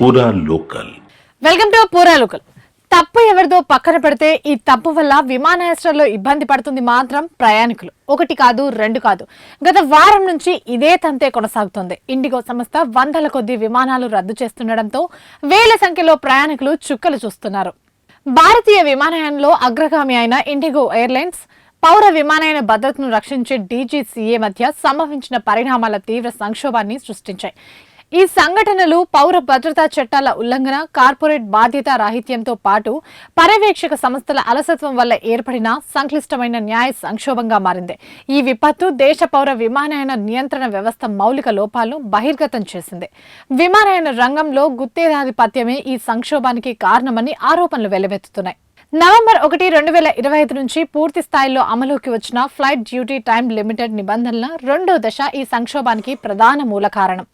పూరా local. Welcome to పూరా local. తప్పు ఎవరిదో పక్కన పెడితే ఈ తప్పు వల్ల విమానాశ్రయంలో ఇబ్బంది పడుతుంది మాత్రం ప్రయాణికులు. ఒకటి కాదు, రెండు కాదు, గత వారం నుంచి ఇదే తంతే కొనసాగుతోంది. ఇండిగో సంస్థ వందల కొద్ది విమానాలు రద్దు చేస్తుండటంతో వేల సంఖ్యలో ప్రయాణికులు చుక్కలు చూస్తున్నారు. భారతీయ విమానయానంలో అగ్రగామి అయిన ఇండిగో ఎయిర్లైన్స్ పౌర విమానయాన భద్రతను రక్షించే డీజీసీఏ మధ్య సంభవించిన పరిణామాల తీవ్ర సంక్షోభాన్ని సృష్టించాయి. ఈ సంఘటనలు పౌర భద్రతా చట్టాల ఉల్లంఘన, కార్పొరేట్ బాధ్యత రాహిత్యంతో పాటు పర్యవేక్షక సంస్థల అలసత్వం వల్ల ఏర్పడిన సంక్లిష్టమైన న్యాయ సంక్షోభంగా మారింది. ఈ విపత్తు దేశ పౌర విమానయాన నియంత్రణ వ్యవస్థ మౌలిక లోపాలను బహిర్గతం చేసింది. విమానయాన రంగంలో గుత్తేదాధిపత్యమే ఈ సంక్షోభానికి కారణమని ఆరోపణలు వెల్లువెత్తుతున్నాయి. నవంబర్ 1, 2025 నుంచి పూర్తి స్థాయిలో అమలుకి వచ్చిన ఫ్లైట్ డ్యూటీ టైమ్ లిమిటెడ్ నిబంధనల రెండో దశ ఈ సంక్షోభానికి ప్రధాన మూల కారణం.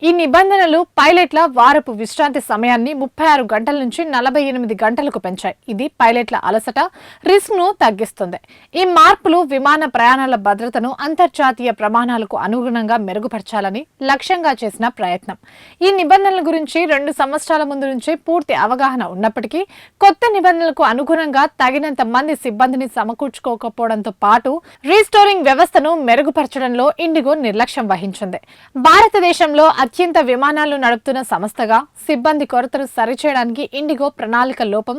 ఈ నిబంధనలు పైలట్ల వారపు విశ్రాంతి సమయాన్ని 36 గంటల నుంచి 48 గంటలకు పెంచాయి. ఇది పైలట్ల అలసట, రిస్క్ ను తగ్గిస్తుంది. ఈ మార్పులు విమాన ప్రయాణాల భద్రతను అంతర్జాతీయ ప్రమాణాలకు అనుగుణంగా మెరుగుపరచాలని లక్ష్యంగా చేసిన ప్రయత్నం. ఈ నిబంధనల గురించి 2 సంవత్సరాల ముందు నుంచే పూర్తి అవగాహన ఉన్నప్పటికీ కొత్త నిబంధనలకు అనుగుణంగా తగినంత మంది సిబ్బందిని సమకూర్చుకోకపోవడంతో పాటు రీస్టోరింగ్ వ్యవస్థను మెరుగుపరచడంలో ఇండిగో నిర్లక్ష్యం వహించింది. భారతదేశంలో అత్యంత విమానాలు నడుపుతున్న సంస్థగా సిబ్బంది కొరతను సరిచేయడానికి ఇండిగో ప్రణాళిక లోపం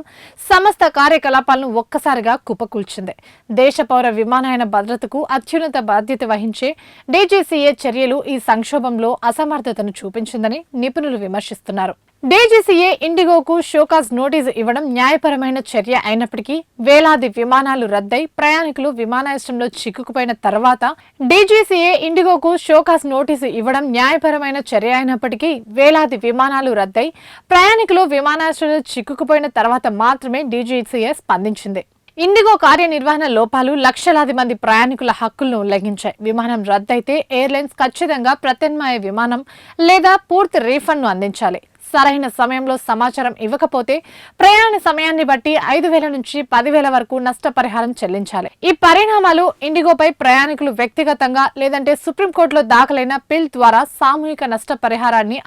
సంస్థ కార్యకలాపాలను ఒక్కసారిగా కుప్పకూల్చింది. దేశ పౌర విమానయాన భద్రతకు అత్యున్నత బాధ్యత వహించే డీజీసీఏ చర్యలు ఈ సంక్షోభంలో అసమర్థతను చూపించిందని నిపుణులు విమర్శిస్తున్నారు. డీజీసీఏ ఇండిగోకు షోకాజ్ నోటీసు ఇవ్వడం న్యాయపరమైన చర్య అయినప్పటికీ వేలాది విమానాలు రద్దై ప్రయాణికులు విమానాశ్రయంలో చిక్కుకుపోయిన తర్వాత డీజీసీఏ ఇండిగోకు షోకాజ్ నోటీసు ఇవ్వడం న్యాయపరమైన చర్య అయినప్పటికీ వేలాది విమానాలు రద్దై ప్రయాణికులు విమానాశ్రయంలో చిక్కుకుపోయిన తర్వాత మాత్రమే డీజీసీఏ స్పందించింది. ఇండిగో కార్యనిర్వహణ లోపాలు లక్షలాది మంది ప్రయాణికుల హక్కులను ఉల్లంఘించాయి. విమానం రద్దయితే ఎయిర్లైన్స్ ఖచ్చితంగా ప్రత్యామ్నాయ విమానం లేదా పూర్తి రీఫండ్ను అందించాలి. సరైన సమయంలో సమాచారం ఇవ్వకపోతే ప్రయాణ సమయాన్ని బట్టి 5,000 నుంచి 10,000 వరకు నష్టపరిహారం చెల్లించాలి. ఈ పరిణామాలు ఇండిగోపై ప్రయాణికులు వ్యక్తిగతంగా లేదంటే సుప్రీంకోర్టులో దాఖలైన పిల్ ద్వారా సామూహిక నష్టపరిహారాన్ని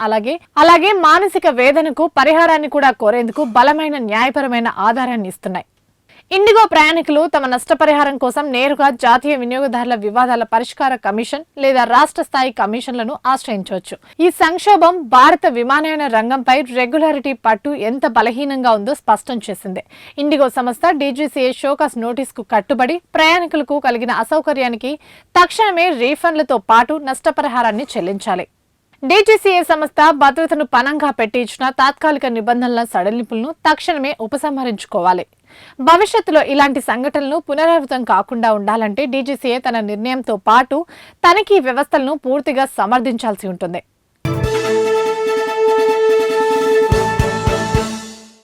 అలాగే మానసిక వేదనకు పరిహారాన్ని కూడా కోరేందుకు బలమైన న్యాయపరమైన ఆధారాన్ని ఇస్తున్నాయి. ఇండిగో ప్రయాణికులు తమ నష్టపరిహారం కోసం నేరుగా జాతీయ వినియోగదారుల వివాదాల పరిష్కార కమిషన్ లేదా రాష్ట్ర స్థాయి కమిషన్లను ఆశ్రయించవచ్చు. ఈ సంక్షోభం భారత విమానయాన రంగంపై రెగ్యులారిటీ పట్టు ఎంత బలహీనంగా ఉందో స్పష్టం చేసింది. ఇండిగో సంస్థ డీజీసీఏ షోకాస్ నోటీసుకు కట్టుబడి ప్రయాణికులకు కలిగిన అసౌకర్యానికి తక్షణమే రీఫండ్లతో పాటు నష్టపరిహారాన్ని చెల్లించాలి. డీజీసీఏ సంస్థ భద్రతను పణంగా పెట్టి ఇచ్చిన తాత్కాలిక నిబంధనల సడలింపులను తక్షణమే ఉపసంహరించుకోవాలి. భవిష్యత్తులో ఇలాంటి సంఘటనలు పునరావృతం కాకుండా ఉండాలంటే డీజీసీఏ తన నిర్ణయంతో పాటు తనిఖీ వ్యవస్థలను పూర్తిగా సమర్థించాల్సి ఉంటుంది.